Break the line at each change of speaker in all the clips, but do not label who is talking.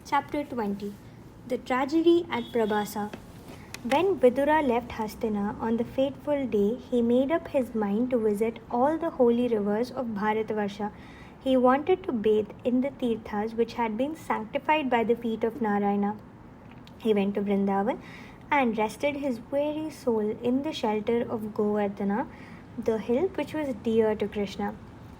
Chapter 20 The Tragedy at Prabhasa. When Vidura left Hastina on the fateful day, he made up his mind to visit all the holy rivers of Bharatavarsha. He wanted to bathe in the tirthas which had been sanctified by the feet of Narayana. He went to Vrindavan and rested his weary soul in the shelter of Govardhana, the hill which was dear to Krishna.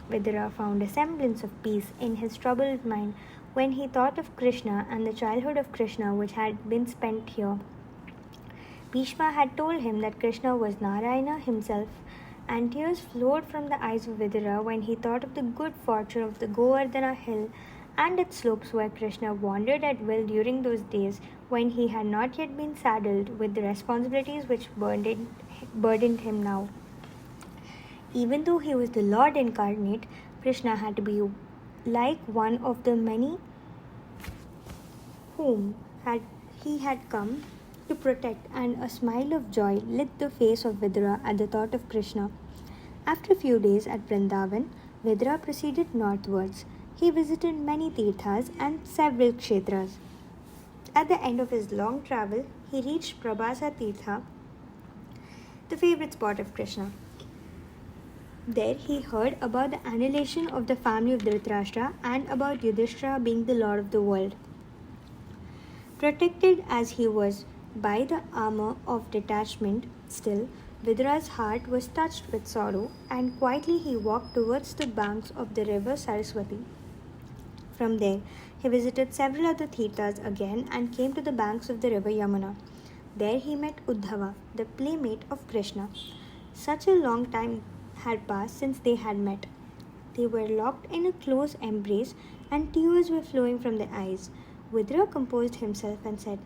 Vidura found a semblance of peace in his troubled mind when he thought of Krishna and the childhood of Krishna which had been spent here. Bhishma had told him that Krishna was Narayana himself, and tears flowed from the eyes of Vidura when he thought of the good fortune of the Govardhana hill and its slopes where Krishna wandered at will during those days when he had not yet been saddled with the responsibilities which burdened him now. Even though he was the Lord incarnate, Krishna had to be like one of the many whom he had come to protect, and a smile of joy lit the face of Vidura at the thought of Krishna. After a few days at Vrindavan, Vidura proceeded northwards. He visited many tirthas and several kshetras. At the end of his long travel, he reached Prabhasa Tirtha, the favorite spot of Krishna. There he heard about the annihilation of the family of Dhritarashtra and about Yudhishthira being the lord of the world. Protected as he was by the armor of detachment, still Vidura's heart was touched with sorrow, and quietly he walked towards the banks of the river Saraswati. From there, he visited several other tirthas again and came to the banks of the river Yamuna. There he met Uddhava, the playmate of Krishna. Such a long time had passed since they had met. They were locked in a close embrace and tears were flowing from their eyes. Vidura composed himself and said,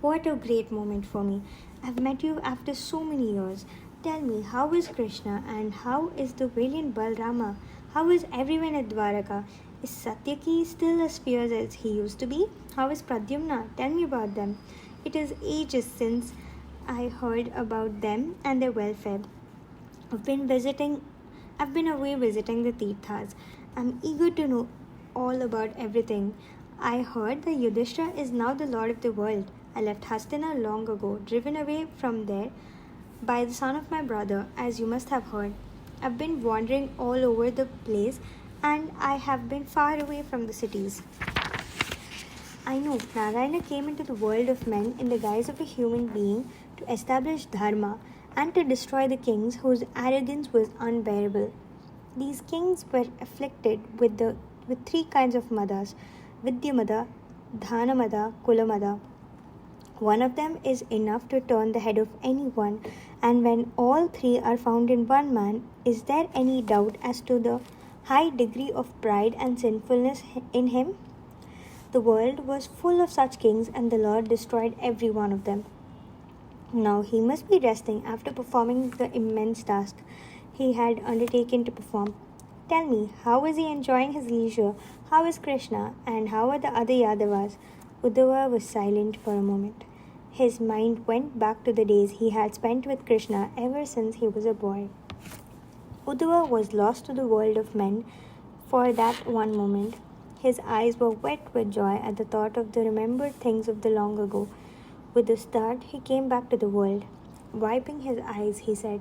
"What a great moment for me. I've met you after so many years. Tell me, how is Krishna and how is the valiant Balrama? How is everyone at Dwaraka? Is Satyaki still as fierce as he used to be? How is Pradyumna? Tell me about them. It is ages since I heard about them and their welfare. I've been away visiting the tirthas. I'm eager to know all about everything. I heard that Yudhishthira is now the lord of the world. I left Hastina long ago, driven away from there by the son of my brother, as you must have heard. I've been wandering all over the place and I have been far away from the cities. I know Narayana came into the world of men in the guise of a human being to establish dharma and to destroy the kings whose arrogance was unbearable. These kings were afflicted with three kinds of madas: Vidyamada, Dhanamada, Kulamada. One of them is enough to turn the head of anyone, and when all three are found in one man, is there any doubt as to the high degree of pride and sinfulness in him? The world was full of such kings, and the Lord destroyed every one of them. Now he must be resting after performing the immense task he had undertaken to perform. Tell me, how is he enjoying his leisure? How is Krishna? And how are the other Yadavas?" Uddhava was silent for a moment. His mind went back to the days he had spent with Krishna ever since he was a boy. Uddhava was lost to the world of men for that one moment. His eyes were wet with joy at the thought of the remembered things of the long ago. With a start, he came back to the world. Wiping his eyes, he said,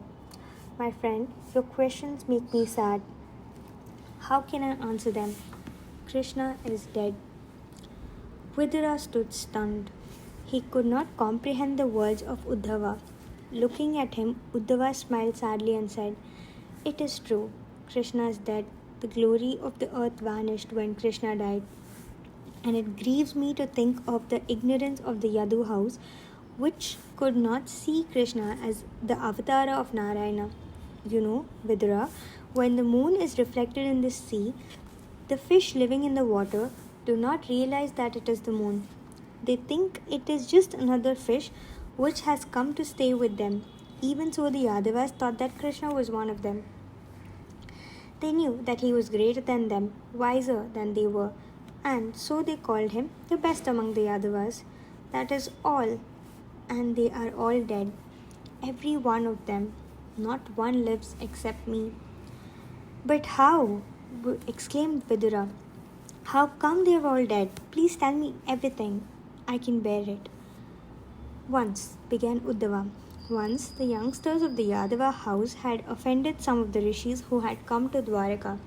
"My friend, your questions make me sad. How can I answer them? Krishna is dead." Vidura stood stunned. He could not comprehend the words of Uddhava. Looking at him, Uddhava smiled sadly and said, "It is true. Krishna is dead. The glory of the earth vanished when Krishna died. And it grieves me to think of the ignorance of the Yadu house, which could not see Krishna as the avatara of Narayana. You know, Vidura, when the moon is reflected in the sea, the fish living in the water do not realize that it is the moon. They think it is just another fish which has come to stay with them. Even so, the Yadavas thought that Krishna was one of them. They knew that he was greater than them, wiser than they were, and so they called him the best among the Yadavas. That is all, and they are all dead. Every one of them. Not one lives except me." "But how?" exclaimed Vidura. How come they're all dead? Please tell me everything. I can bear it. Once, began Uddhava. Once, the youngsters of the Yadava house had offended some of the rishis who had come to Dwaraka.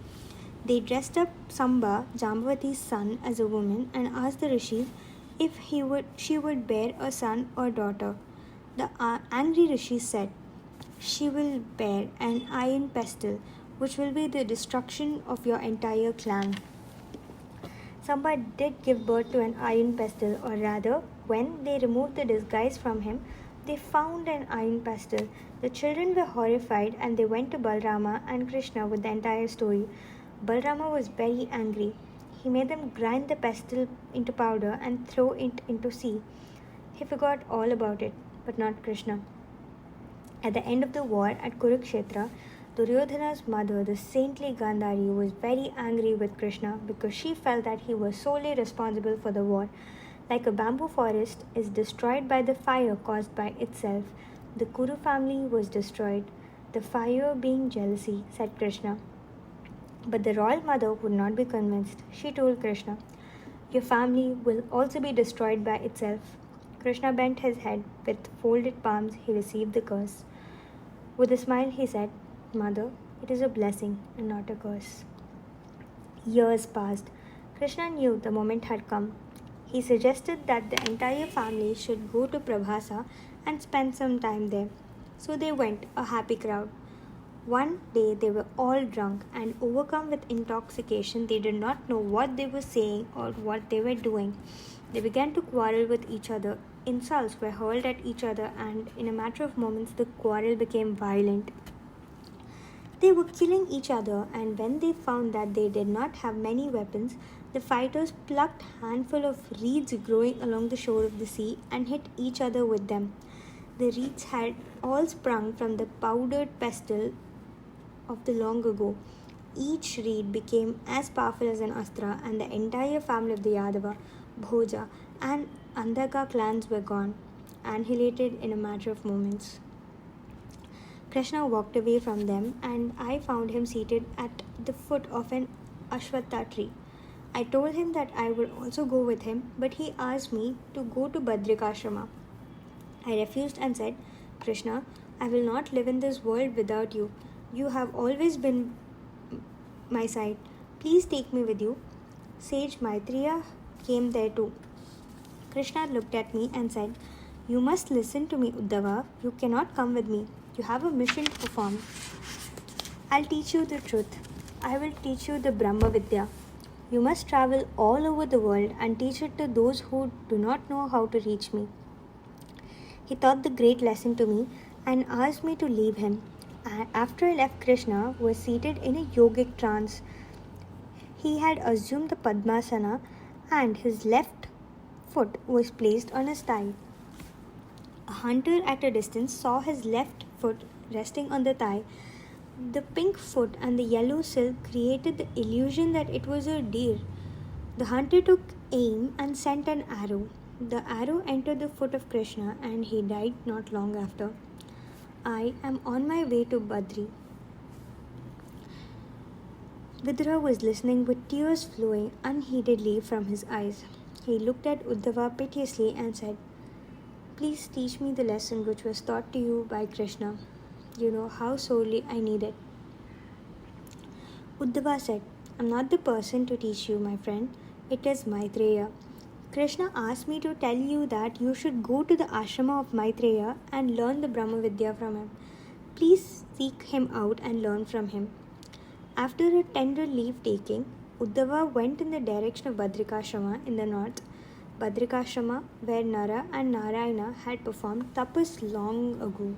They dressed up Samba, Jambavati's son, as a woman and asked the rishis if she would bear a son or daughter. The angry rishi said, "She will bear an iron pestle, which will be the destruction of your entire clan." Samba did give birth to an iron pestle, or rather, when they removed the disguise from him, they found an iron pestle. The children were horrified and they went to Balrama and Krishna with the entire story. Balrama was very angry. He made them grind the pestle into powder and throw it into sea. He forgot all about it, but not Krishna. At the end of the war at Kurukshetra, Duryodhana's mother, the saintly Gandhari, was very angry with Krishna because she felt that he was solely responsible for the war. Like a bamboo forest is destroyed by the fire caused by itself, the Kuru family was destroyed. The fire being jealousy, said Krishna. But the royal mother would not be convinced. She told Krishna, "Your family will also be destroyed by itself." Krishna bent his head. With folded palms, he received the curse. With a smile, he said, "Mother, it is a blessing and not a curse." Years passed. Krishna knew the moment had come. He suggested that the entire family should go to Prabhasa and spend some time there. So they went, a happy crowd. One day they were all drunk and overcome with intoxication. They did not know what they were saying or what they were doing. They began to quarrel with each other. Insults were hurled at each other, and in a matter of moments the quarrel became violent. They were killing each other, and when they found that they did not have many weapons, the fighters plucked a handful of reeds growing along the shore of the sea and hit each other with them. The reeds had all sprung from the powdered pestle of the long ago. Each reed became as powerful as an astra, and the entire family of the Yadava, Bhoja, and Andhaka clans were gone, annihilated in a matter of moments. Krishna walked away from them, and I found him seated at the foot of an Ashwatha tree. I told him that I would also go with him, but he asked me to go to Badrikashrama. I refused and said, "Krishna, I will not live in this world without you. You have always been my side. Please take me with you." Sage Maitreya came there too. Krishna looked at me and said, "You must listen to me, Uddhava. You cannot come with me. You have a mission to perform. I'll teach you the truth. I will teach you the Brahma Vidya. You must travel all over the world and teach it to those who do not know how to reach me." He taught the great lesson to me and asked me to leave him. After I left, Krishna was seated in a yogic trance. He had assumed the Padmasana and his left foot was placed on his thigh. A hunter at a distance saw his left foot resting on the thigh. The pink foot and the yellow silk created the illusion that it was a deer. The hunter took aim and sent an arrow. The arrow entered the foot of Krishna and he died not long after. I am on my way to Badri. Vidura was listening with tears flowing unheededly from his eyes. He looked at Uddhava piteously and said, "Please teach me the lesson which was taught to you by Krishna. You know how sorely I need it." Uddhava said, "I'm not the person to teach you, my friend. It is Maitreya. Krishna asked me to tell you that you should go to the ashrama of Maitreya and learn the Brahma Vidya from him. Please seek him out and learn from him." After a tender leave-taking, Uddhava went in the direction of Badrikashrama in the north. Badrikashrama, where Nara and Narayana had performed tapas long ago.